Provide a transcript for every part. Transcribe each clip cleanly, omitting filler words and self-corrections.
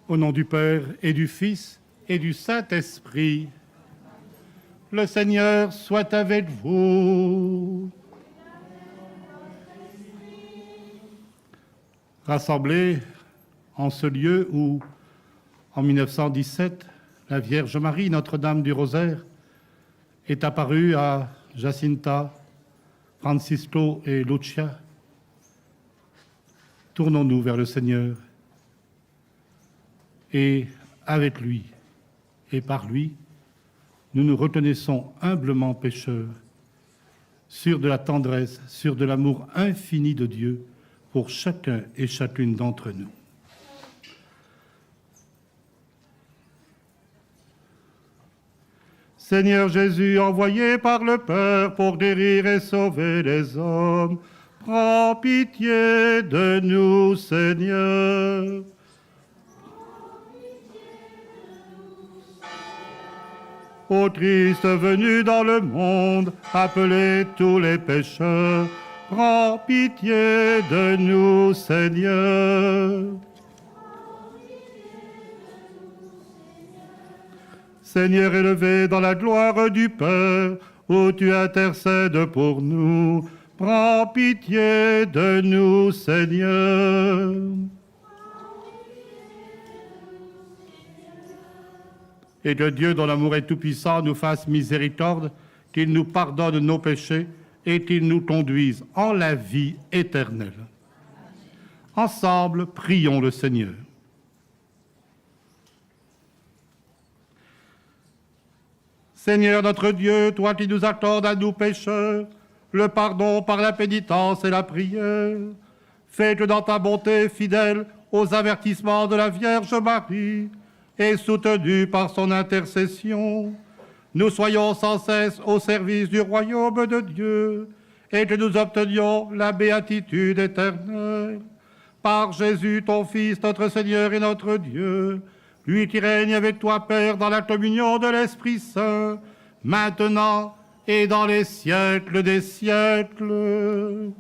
Au nom du Père et du Fils et du Saint-Esprit, le Seigneur soit avec vous. Rassemblés en ce lieu où, en 1917, la Vierge Marie, Notre-Dame du Rosaire, est apparue à Jacinta, Francisco et Lucia, tournons-nous vers le Seigneur et avec lui et par lui, nous nous reconnaissons humblement pécheurs, sûrs de la tendresse, sûrs de l'amour infini de Dieu pour chacun et chacune d'entre nous. Seigneur Jésus, envoyé par le Père pour guérir et sauver les hommes, prends pitié de nous, Seigneur. Ô Christ venu dans le monde, appelez tous les pécheurs, prends pitié de nous, Seigneur. Seigneur élevé dans la gloire du Père, où tu intercèdes pour nous, prends pitié de nous, Seigneur. Et que Dieu, dont l'amour est tout-puissant, nous fasse miséricorde, qu'il nous pardonne nos péchés et qu'il nous conduise en la vie éternelle. Ensemble, prions le Seigneur. Seigneur notre Dieu, toi qui nous accordes à nous pécheurs le pardon par la pénitence et la prière, fais que dans ta bonté fidèle aux avertissements de la Vierge Marie et soutenus par son intercession, nous soyons sans cesse au service du royaume de Dieu et que nous obtenions la béatitude éternelle. Par Jésus, ton Fils, notre Seigneur et notre Dieu, lui qui règne avec toi, Père, dans la communion de l'Esprit Saint, maintenant et dans les siècles des siècles.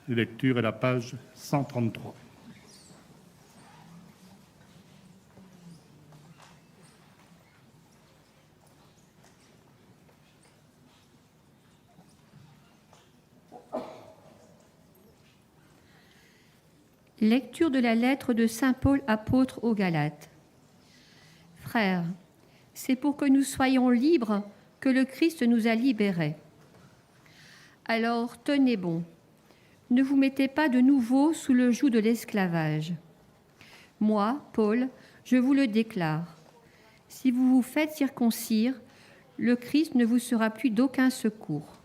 Lecture à la page 133. Lecture de la lettre de saint Paul apôtre aux Galates. Frères, c'est pour que nous soyons libres que le Christ nous a libérés. Alors tenez bon, ne vous mettez pas de nouveau sous le joug de l'esclavage. Moi, Paul, je vous le déclare, si vous vous faites circoncire, le Christ ne vous sera plus d'aucun secours.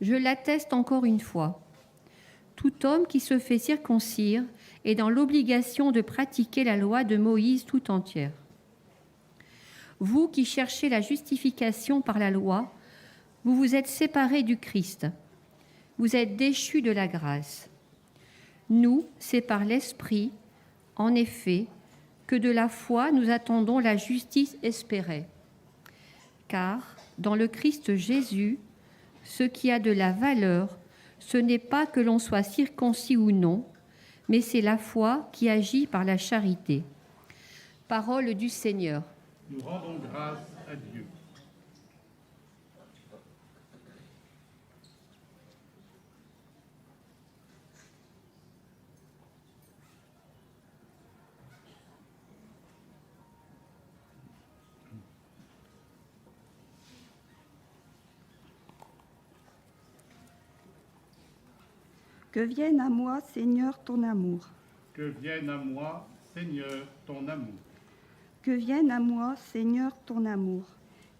Je l'atteste encore une fois. Tout homme qui se fait circoncire est dans l'obligation de pratiquer la loi de Moïse tout entière. Vous qui cherchez la justification par la loi, vous vous êtes séparés du Christ. Vous êtes déchus de la grâce. Nous, c'est par l'Esprit, en effet, que de la foi nous attendons la justice espérée. Car, dans le Christ Jésus, ce qui a de la valeur, ce n'est pas que l'on soit circoncis ou non, mais c'est la foi qui agit par la charité. Parole du Seigneur. Nous rendons grâce à Dieu. Que vienne à moi, Seigneur, ton amour. Que vienne à moi, Seigneur, ton amour. Que vienne à moi, Seigneur, ton amour,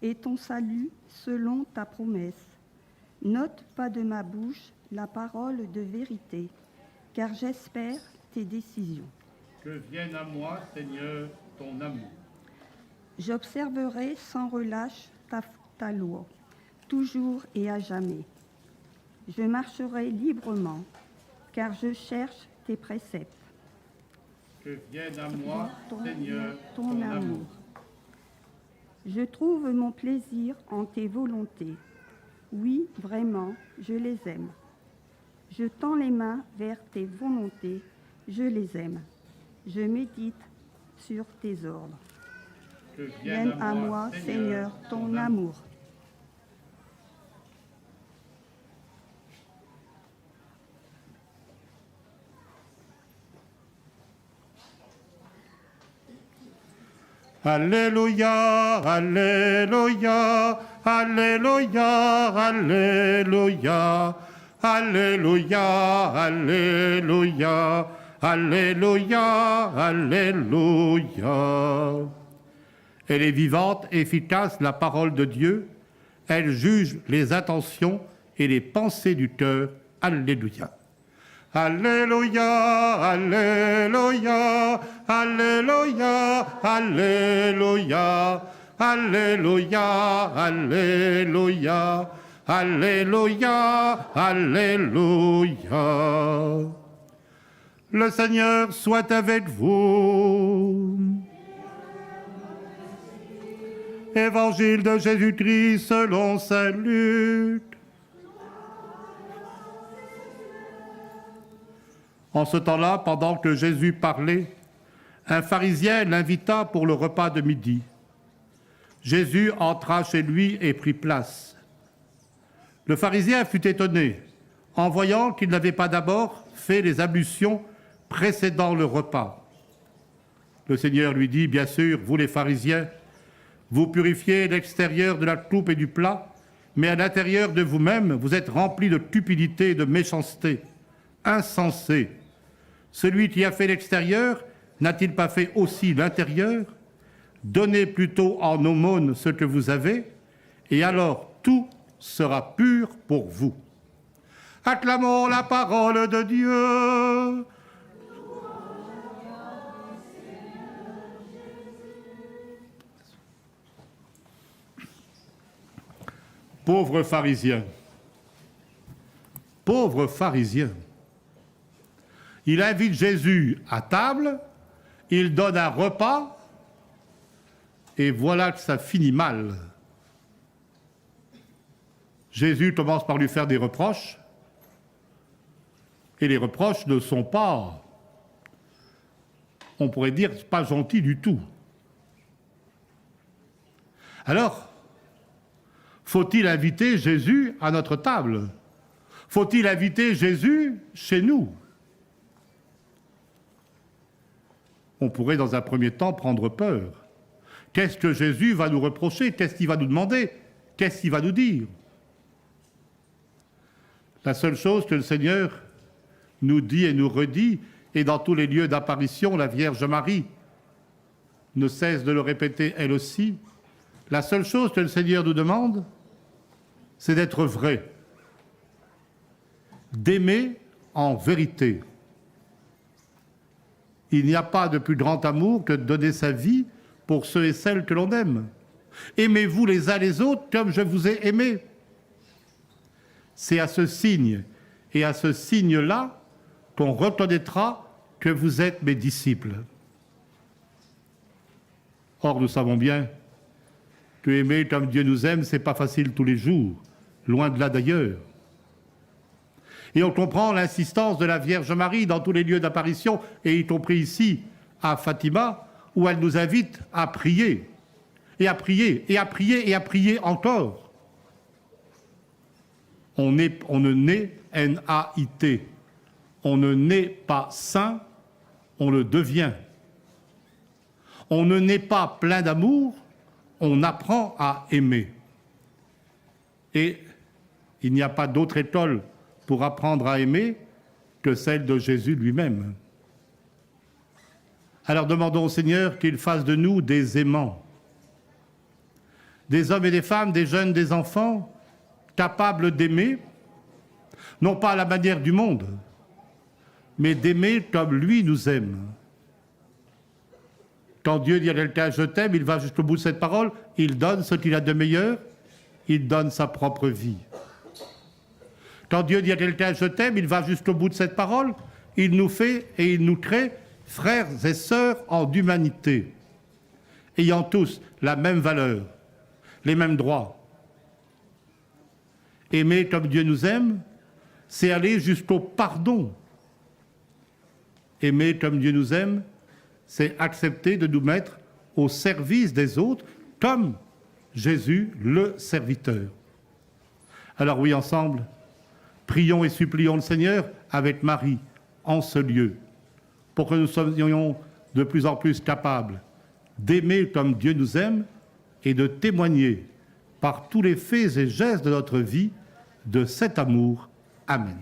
et ton salut selon ta promesse. N'ôte pas de ma bouche la parole de vérité, car j'espère tes décisions. Que vienne à moi, Seigneur, ton amour. J'observerai sans relâche ta loi, toujours et à jamais. Je marcherai librement, car je cherche tes préceptes. Que vienne à moi, Seigneur, ton amour. Je trouve mon plaisir en tes volontés. Oui, vraiment, je les aime. Je tends les mains vers tes volontés, je les aime. Je médite sur tes ordres. Vienne à moi, Seigneur, ton amour. Alléluia, Alléluia, Alléluia, Alléluia, Alléluia, Alléluia, Alléluia, Alléluia. Elle est vivante, efficace, la parole de Dieu. Elle juge les intentions et les pensées du cœur. Alléluia. Alléluia, Alléluia, Alléluia, Alléluia, Alléluia, Alléluia, Alléluia, Alléluia. Le Seigneur soit avec vous. Évangile de Jésus-Christ selon saint Luc. En ce temps-là, pendant que Jésus parlait, un pharisien l'invita pour le repas de midi. Jésus entra chez lui et prit place. Le pharisien fut étonné en voyant qu'il n'avait pas d'abord fait les ablutions précédant le repas. Le Seigneur lui dit, bien sûr, vous les pharisiens, vous purifiez l'extérieur de la coupe et du plat, mais à l'intérieur de vous-même, vous êtes remplis de cupidité et de méchanceté. Insensés. Celui qui a fait l'extérieur, n'a-t-il pas fait aussi l'intérieur? Donnez plutôt en aumône ce que vous avez, et alors tout sera pur pour vous. Acclamons la parole de Dieu. Pauvre pharisien. Pauvre pharisien. Il invite Jésus à table, il donne un repas, et voilà que ça finit mal. Jésus commence par lui faire des reproches, et les reproches ne sont pas, on pourrait dire, pas gentils du tout. Alors, faut-il inviter Jésus à notre table? Faut-il inviter Jésus chez nous? On pourrait dans un premier temps prendre peur. Qu'est-ce que Jésus va nous reprocher? Qu'est-ce qu'il va nous demander? Qu'est-ce qu'il va nous dire? La seule chose que le Seigneur nous dit et nous redit, et dans tous les lieux d'apparition, la Vierge Marie ne cesse de le répéter elle aussi, la seule chose que le Seigneur nous demande, c'est d'être vrai, d'aimer en vérité. Il n'y a pas de plus grand amour que de donner sa vie pour ceux et celles que l'on aime. Aimez-vous les uns les autres comme je vous ai aimés. C'est à ce signe et à ce signe-là qu'on reconnaîtra que vous êtes mes disciples. Or, nous savons bien que aimer comme Dieu nous aime, ce n'est pas facile tous les jours, loin de là d'ailleurs. Et on comprend l'insistance de la Vierge Marie dans tous les lieux d'apparition, et y compris ici, à Fatima, où elle nous invite à prier, et à prier, et à prier, et à prier encore. On ne naît N-A-I-T. On ne naît pas saint, on le devient. On ne naît pas plein d'amour, on apprend à aimer. Et il n'y a pas d'autre école pour apprendre à aimer que celle de Jésus lui-même. Alors demandons au Seigneur qu'il fasse de nous des aimants, des hommes et des femmes, des jeunes, des enfants, capables d'aimer, non pas à la manière du monde, mais d'aimer comme lui nous aime. Quand Dieu dit à quelqu'un « je t'aime », il va jusqu'au bout de cette parole, il donne ce qu'il a de meilleur, il donne sa propre vie. Quand Dieu dit à quelqu'un « je t'aime », il va jusqu'au bout de cette parole, il nous fait et il nous crée frères et sœurs en humanité, ayant tous la même valeur, les mêmes droits. Aimer comme Dieu nous aime, c'est aller jusqu'au pardon. Aimer comme Dieu nous aime, c'est accepter de nous mettre au service des autres, comme Jésus, le serviteur. Alors oui, ensemble, prions et supplions le Seigneur avec Marie en ce lieu, pour que nous soyons de plus en plus capables d'aimer comme Dieu nous aime et de témoigner par tous les faits et gestes de notre vie de cet amour. Amen.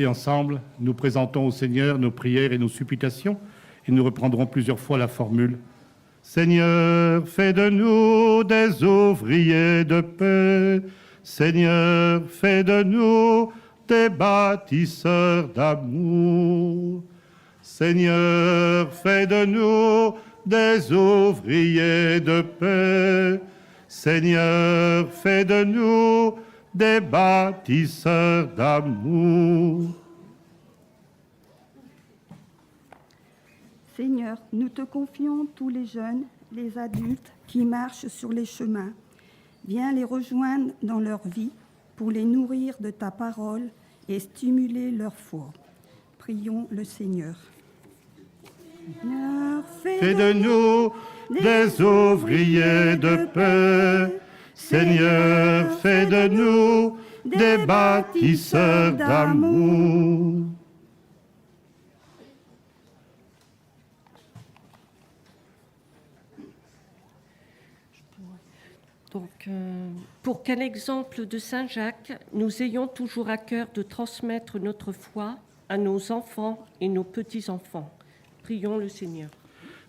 Et ensemble, nous présentons au Seigneur nos prières et nos supplications, et nous reprendrons plusieurs fois la formule « Seigneur, fais de nous des ouvriers de paix. Seigneur, fais de nous des bâtisseurs d'amour. Seigneur, fais de nous des ouvriers de paix. Seigneur, fais de nous des bâtisseurs d'amour. » Seigneur, nous te confions tous les jeunes, les adultes qui marchent sur les chemins. Viens les rejoindre dans leur vie pour les nourrir de ta parole et stimuler leur foi. Prions le Seigneur. Seigneur, Fais de nous des ouvriers de paix. Seigneur, fais de nous des bâtisseurs d'amour. Donc, pour qu'un exemple de Saint Jacques, nous ayons toujours à cœur de transmettre notre foi à nos enfants et nos petits-enfants. Prions le Seigneur.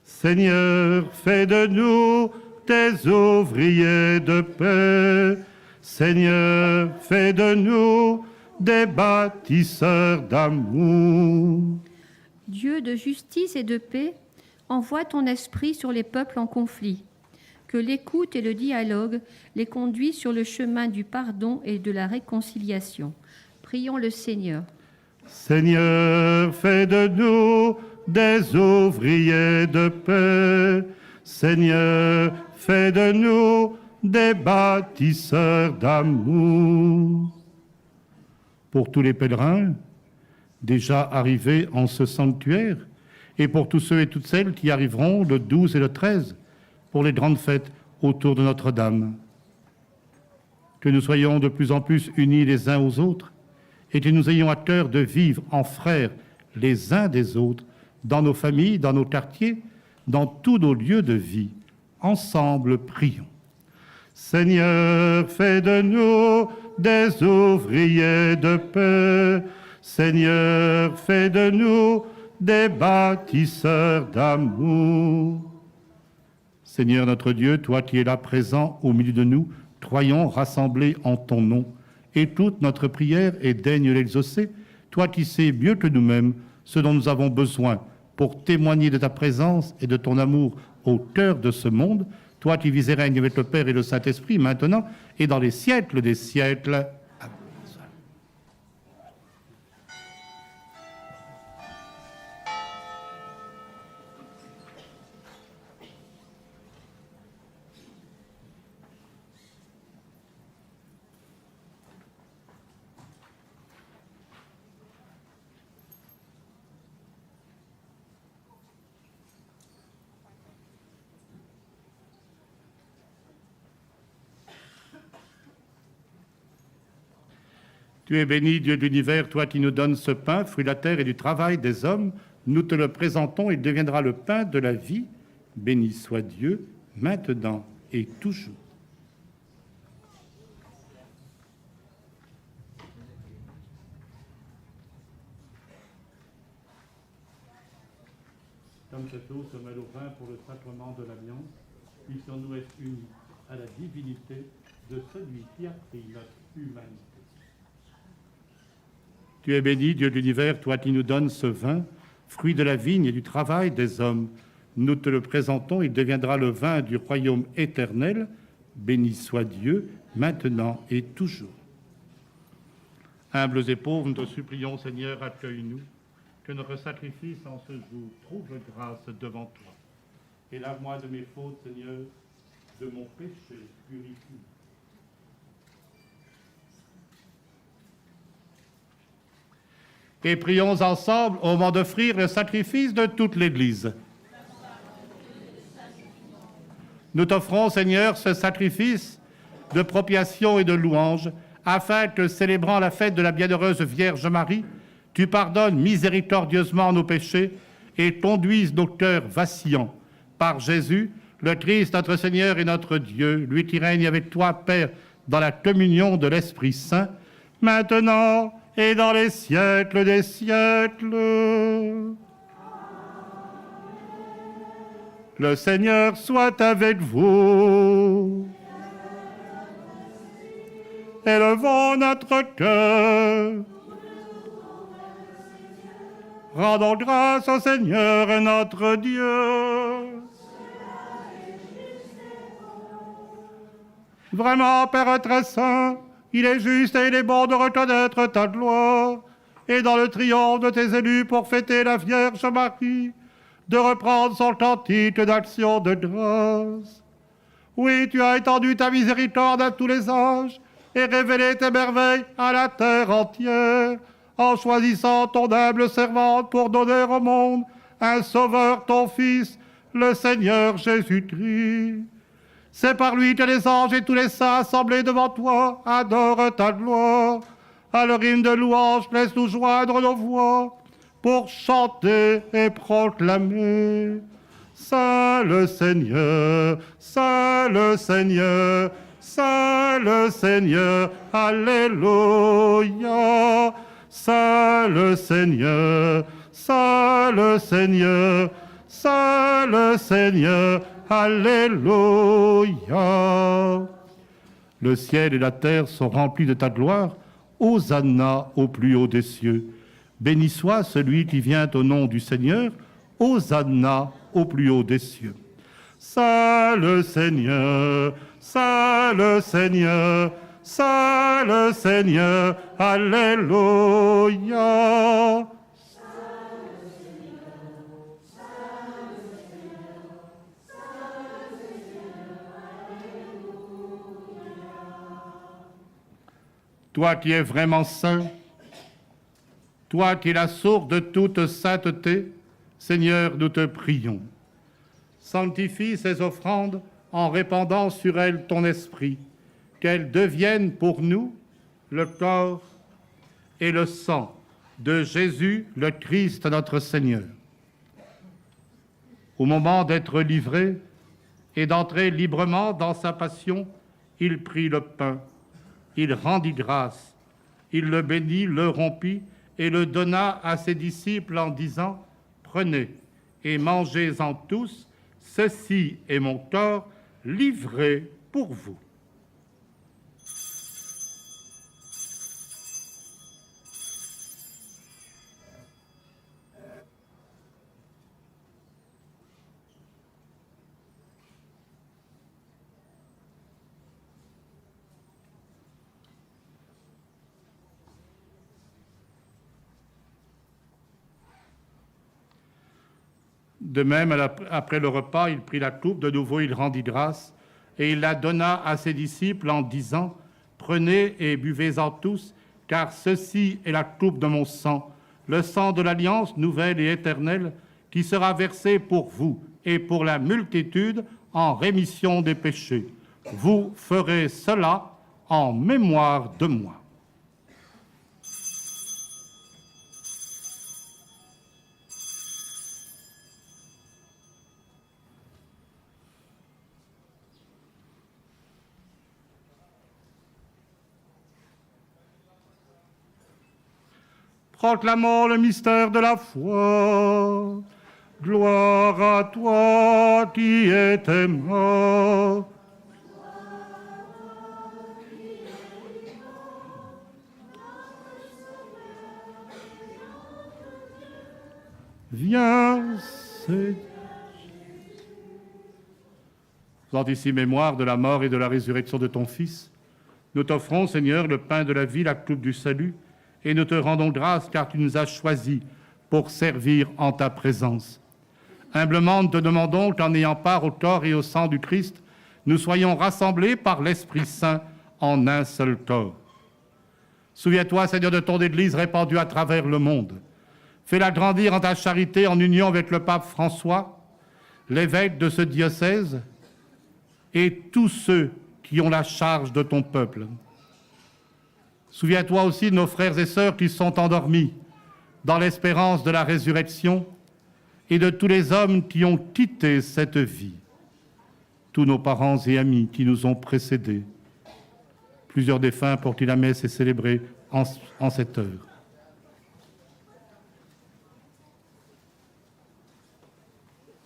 Seigneur, fais de nous des ouvriers de paix. Seigneur, fais de nous des bâtisseurs d'amour. Dieu de justice et de paix, envoie ton esprit sur les peuples en conflit. Que l'écoute et le dialogue les conduisent sur le chemin du pardon et de la réconciliation. Prions le Seigneur. Seigneur, fais de nous des ouvriers de paix. Seigneur, fais de nous des bâtisseurs d'amour. Pour tous les pèlerins déjà arrivés en ce sanctuaire, et pour tous ceux et toutes celles qui arriveront le 12 et le 13 pour les grandes fêtes autour de Notre-Dame. Que nous soyons de plus en plus unis les uns aux autres et que nous ayons à cœur de vivre en frères les uns des autres, dans nos familles, dans nos quartiers, dans tous nos lieux de vie. Ensemble, prions. Seigneur, fais de nous des ouvriers de paix. Seigneur, fais de nous des bâtisseurs d'amour. Seigneur notre Dieu, toi qui es là présent au milieu de nous, croyons rassemblés en ton nom, et toute notre prière est daigne l'exaucer, toi qui sais mieux que nous-mêmes ce dont nous avons besoin pour témoigner de ta présence et de ton amour au cœur de ce monde, toi qui vis et règnes avec le Père et le Saint-Esprit maintenant et dans les siècles des siècles. Amen. Tu es béni, Dieu de l'univers, toi qui nous donnes ce pain, fruit de la terre et du travail des hommes. Nous te le présentons, il deviendra le pain de la vie. Béni soit Dieu, maintenant et toujours. Comme cette eau se mêle au vin pour le sacrement de l'alliance, puissions-nous être unis à la divinité de celui qui a pris notre humanité. Tu es béni, Dieu de l'univers, toi qui nous donnes ce vin, fruit de la vigne et du travail des hommes. Nous te le présentons, il deviendra le vin du royaume éternel. Béni soit Dieu, maintenant et toujours. Humbles et pauvres, nous te supplions, Seigneur, accueille-nous, que notre sacrifice en ce jour trouve grâce devant toi. Et lave-moi de mes fautes, Seigneur, de mon péché, purifie. Et prions ensemble au moment d'offrir le sacrifice de toute l'Église. Nous t'offrons, Seigneur, ce sacrifice de propiation et de louange, afin que, célébrant la fête de la bienheureuse Vierge Marie, tu pardonnes miséricordieusement nos péchés et conduises nos cœurs vacillants par Jésus, le Christ, notre Seigneur et notre Dieu, lui qui règne avec toi, Père, dans la communion de l'Esprit Saint, maintenant et dans les siècles des siècles. Le Seigneur soit avec vous. Élevons notre cœur. Rendons grâce au Seigneur notre Dieu. Vraiment, Père très saint, il est juste et il est bon de reconnaître ta gloire et dans le triomphe de tes élus pour fêter la Vierge Marie, de reprendre son cantique d'action de grâce. Oui, tu as étendu ta miséricorde à tous les âges et révélé tes merveilles à la terre entière, en choisissant ton humble servante pour donner au monde un sauveur, ton Fils, le Seigneur Jésus-Christ. C'est par lui que les anges et tous les saints assemblés devant toi adorent ta gloire. À leur hymne de louange, laisse-nous joindre nos voix pour chanter et proclamer. Saint le Seigneur, Saint le Seigneur, Saint le Seigneur, Alléluia. Saint le Seigneur, Saint le Seigneur, Saint le Seigneur, Alléluia. Le ciel et la terre sont remplis de ta gloire. Hosanna au plus haut des cieux. Béni soit celui qui vient au nom du Seigneur. Hosanna au plus haut des cieux. Saint le Seigneur, Saint le Seigneur, Saint le Seigneur, Alléluia. Toi qui es vraiment saint, toi qui es la source de toute sainteté, Seigneur, nous te prions. Sanctifie ces offrandes en répandant sur elles ton esprit, qu'elles deviennent pour nous le corps et le sang de Jésus, le Christ, notre Seigneur. Au moment d'être livré et d'entrer librement dans sa passion, il prit le pain. Il rendit grâce, il le bénit, le rompit et le donna à ses disciples en disant « Prenez et mangez-en tous, ceci est mon corps livré pour vous. » De même, après le repas, il prit la coupe, de nouveau il rendit grâce, et il la donna à ses disciples en disant « Prenez et buvez-en tous, car ceci est la coupe de mon sang, le sang de l'alliance nouvelle et éternelle, qui sera versé pour vous et pour la multitude en rémission des péchés. Vous ferez cela en mémoire de moi. » Proclamons le mystère de la foi. Gloire à toi qui étais mort. Gloire Viens, Seigneur. Faisant ici mémoire de la mort et de la résurrection de ton Fils, nous t'offrons, Seigneur, le pain de la vie, la coupe du salut, et nous te rendons grâce car tu nous as choisis pour servir en ta présence. Humblement, nous te demandons qu'en ayant part au corps et au sang du Christ, nous soyons rassemblés par l'Esprit Saint en un seul corps. Souviens-toi, Seigneur, de ton Église répandue à travers le monde. Fais-la grandir en ta charité en union avec le pape François, l'évêque de ce diocèse, et tous ceux qui ont la charge de ton peuple. Souviens-toi aussi de nos frères et sœurs qui sont endormis dans l'espérance de la résurrection et de tous les hommes qui ont quitté cette vie, tous nos parents et amis qui nous ont précédés, plusieurs défunts pour qui la messe est célébrée en cette heure.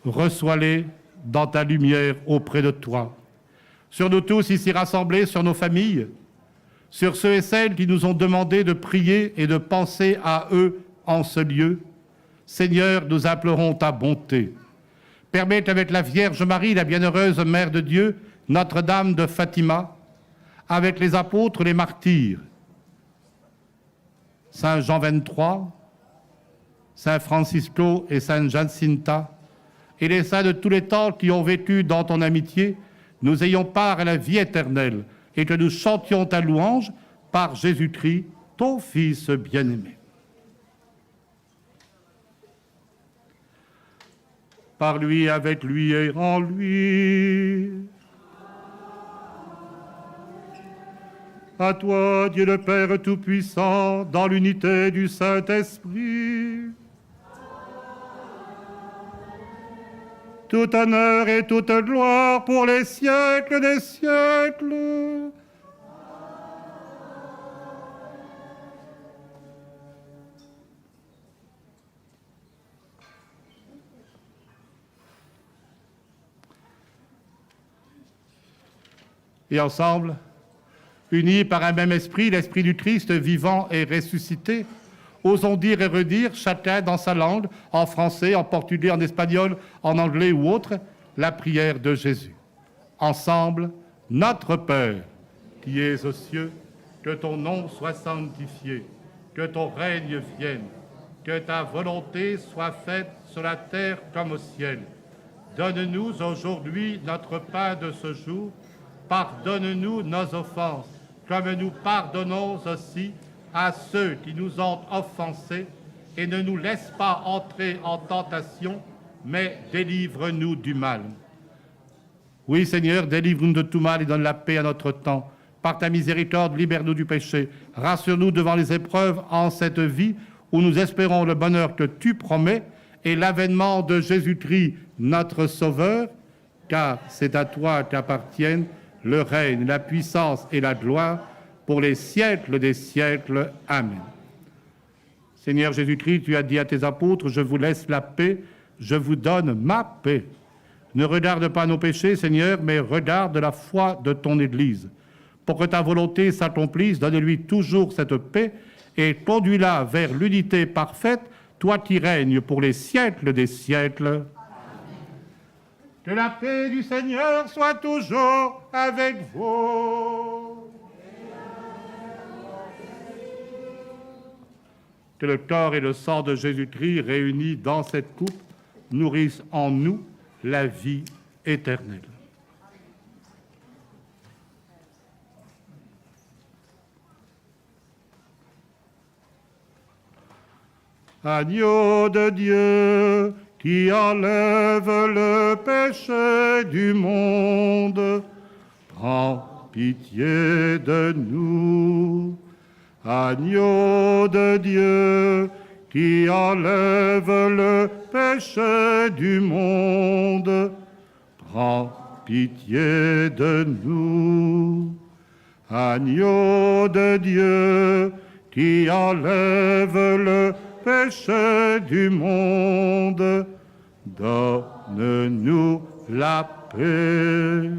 Reçois-les dans ta lumière auprès de toi. Sur nous tous ici rassemblés, sur nos familles, sur ceux et celles qui nous ont demandé de prier et de penser à eux en ce lieu, Seigneur, nous implorons ta bonté. Permets qu'avec la Vierge Marie, la bienheureuse Mère de Dieu, Notre-Dame de Fatima, avec les apôtres, les martyrs, Saint Jean 23, Saint Francisco et Sainte Jacinta, et les saints de tous les temps qui ont vécu dans ton amitié, nous ayons part à la vie éternelle et que nous chantions ta louange par Jésus-Christ, ton Fils bien-aimé. Par lui, avec lui et en lui. À toi, Dieu le Père Tout-Puissant, dans l'unité du Saint-Esprit, tout honneur et toute gloire pour les siècles des siècles. Et ensemble, unis par un même esprit, l'esprit du Christ vivant et ressuscité, osons dire et redire, chacun dans sa langue, en français, en portugais, en espagnol, en anglais ou autre, la prière de Jésus. Ensemble, notre Père, qui es aux cieux, que ton nom soit sanctifié, que ton règne vienne, que ta volonté soit faite sur la terre comme au ciel. Donne-nous aujourd'hui notre pain de ce jour. Pardonne-nous nos offenses, comme nous pardonnons aussi à ceux qui nous ont offensés, et ne nous laisse pas entrer en tentation, mais délivre-nous du mal. Oui, Seigneur, délivre-nous de tout mal et donne la paix à notre temps. Par ta miséricorde, libère-nous du péché. Rassure-nous devant les épreuves en cette vie où nous espérons le bonheur que tu promets et l'avènement de Jésus-Christ, notre Sauveur, car c'est à toi qu'appartiennent le règne, la puissance et la gloire pour les siècles des siècles. Amen. Seigneur Jésus-Christ, tu as dit à tes apôtres, je vous laisse la paix, je vous donne ma paix. Ne regarde pas nos péchés, Seigneur, mais regarde la foi de ton Église. Pour que ta volonté s'accomplisse, donne-lui toujours cette paix et conduis-la vers l'unité parfaite, toi qui règnes pour les siècles des siècles. Que la paix du Seigneur soit toujours avec vous. Que le corps et le sang de Jésus-Christ réunis dans cette coupe nourrissent en nous la vie éternelle. Agneau de Dieu, qui enlève le péché du monde, prends pitié de nous. Agneau de Dieu, qui enlève le péché du monde, prends pitié de nous. Agneau de Dieu, qui enlève le péché du monde, donne-nous la paix.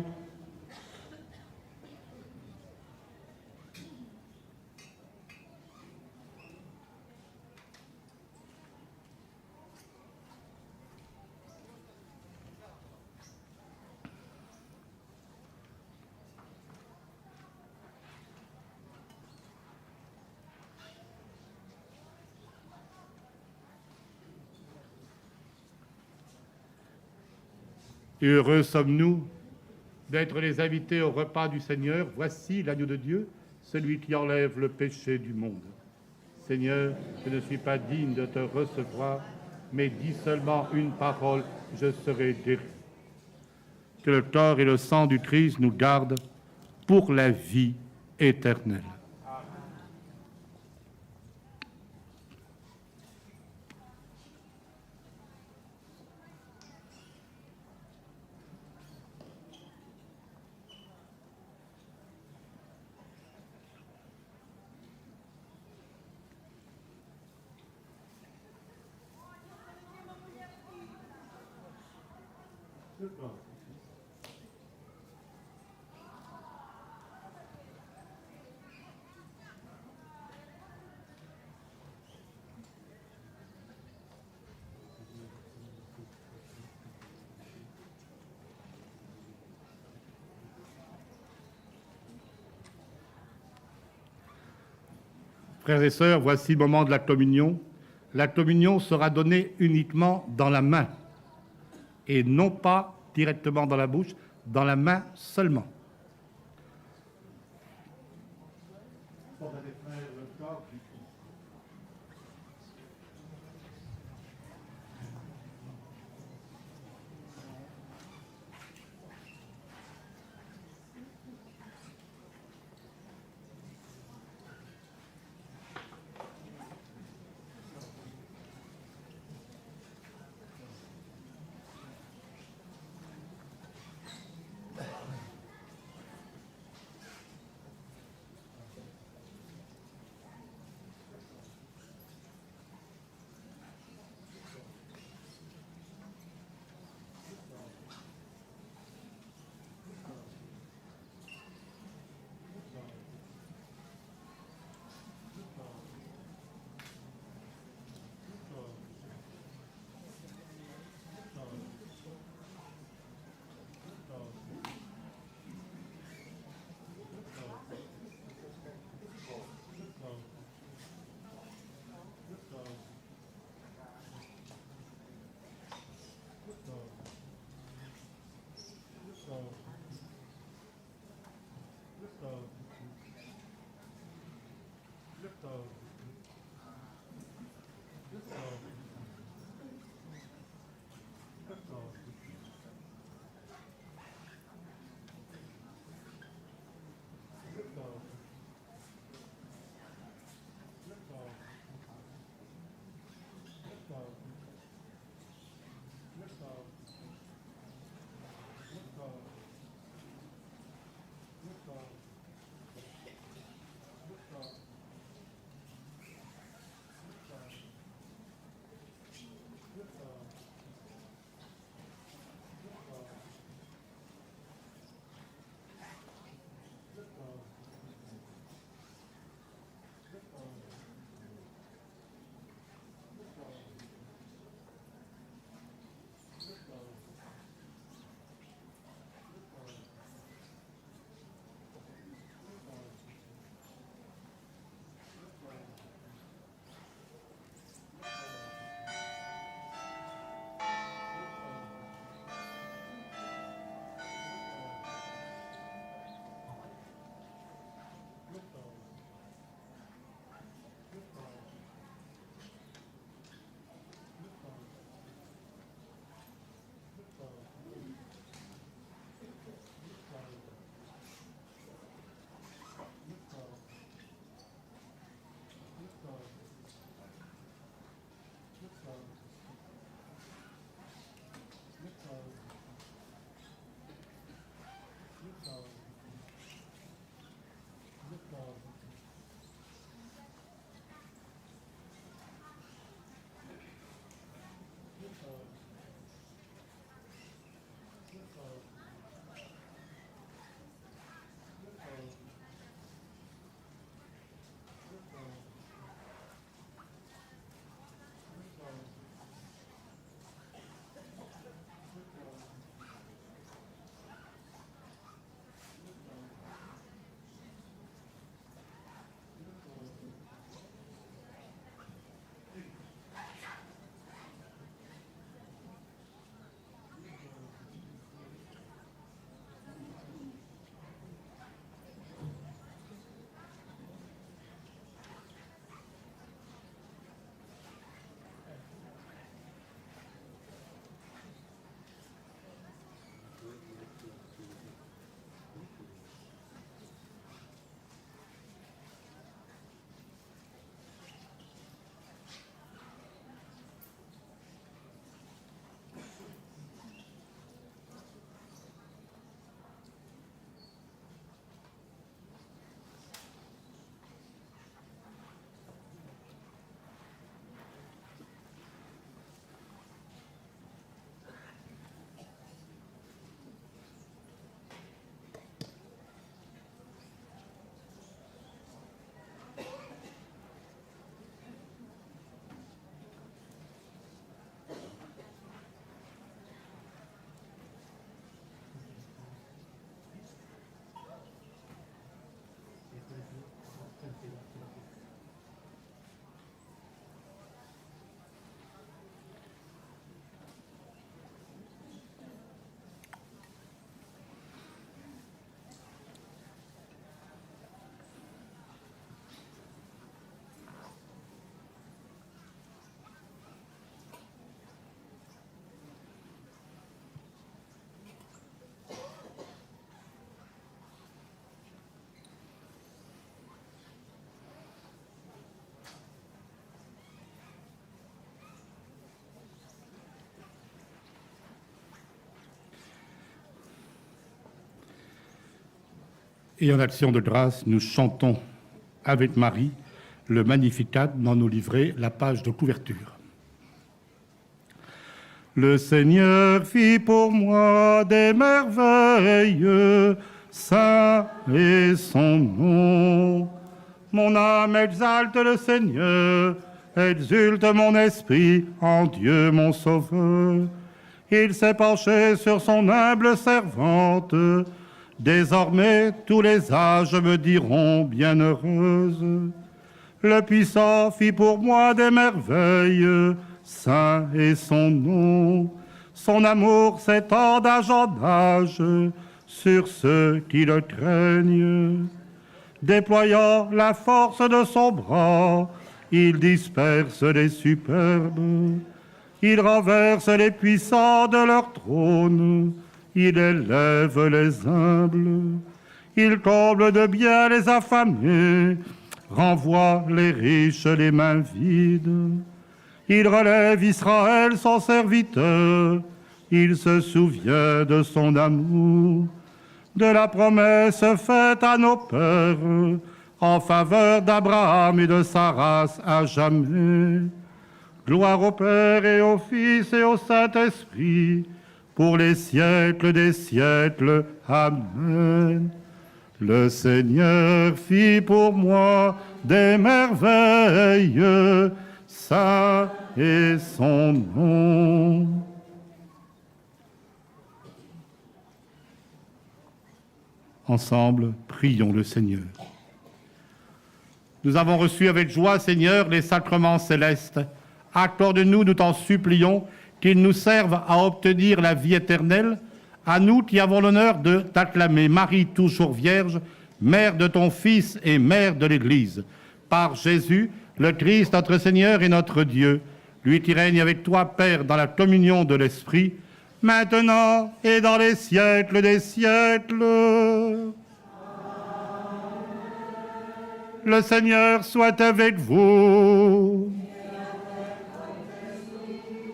Et heureux sommes-nous d'être les invités au repas du Seigneur. Voici l'agneau de Dieu, celui qui enlève le péché du monde. Seigneur, je ne suis pas digne de te recevoir, mais dis seulement une parole, je serai guéri. Que le corps et le sang du Christ nous gardent pour la vie éternelle. Frères et sœurs, voici le moment de la communion. La communion sera donnée uniquement dans la main et non pas directement dans la bouche, dans la main seulement. Et en action de grâce, nous chantons avec Marie le Magnificat dans nos livrets, la page de couverture. Le Seigneur fit pour moi des merveilles, saint est son nom. Mon âme exalte le Seigneur, exulte mon esprit en Dieu mon sauveur. Il s'est penché sur son humble servante. Désormais, tous les âges me diront bienheureuse. Le puissant fit pour moi des merveilles, saint est son nom. Son amour s'étend d'âge en âge sur ceux qui le craignent. Déployant la force de son bras, il disperse les superbes. Il renverse les puissants de leur trône. Il élève les humbles. Il comble de bien les affamés, renvoie les riches les mains vides. Il relève Israël son serviteur. Il se souvient de son amour, de la promesse faite à nos pères en faveur d'Abraham et de sa race à jamais. Gloire au Père et au Fils et au Saint-Esprit, pour les siècles des siècles. Amen. Le Seigneur fit pour moi des merveilles, saint est son nom. Ensemble, prions le Seigneur. Nous avons reçu avec joie, Seigneur, les sacrements célestes. Accorde-nous, nous t'en supplions, qu'ils nous servent à obtenir la vie éternelle, à nous qui avons l'honneur de t'acclamer, Marie toujours Vierge, Mère de ton Fils et Mère de l'Église. Par Jésus, le Christ, notre Seigneur et notre Dieu, lui qui règne avec toi, Père, dans la communion de l'Esprit, maintenant et dans les siècles des siècles. Le Seigneur soit avec vous.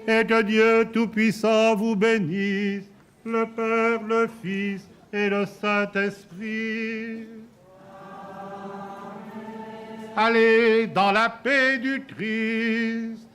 Et que Dieu Tout-Puissant vous bénisse, le Père, le Fils et le Saint-Esprit. Allez dans la paix du Christ.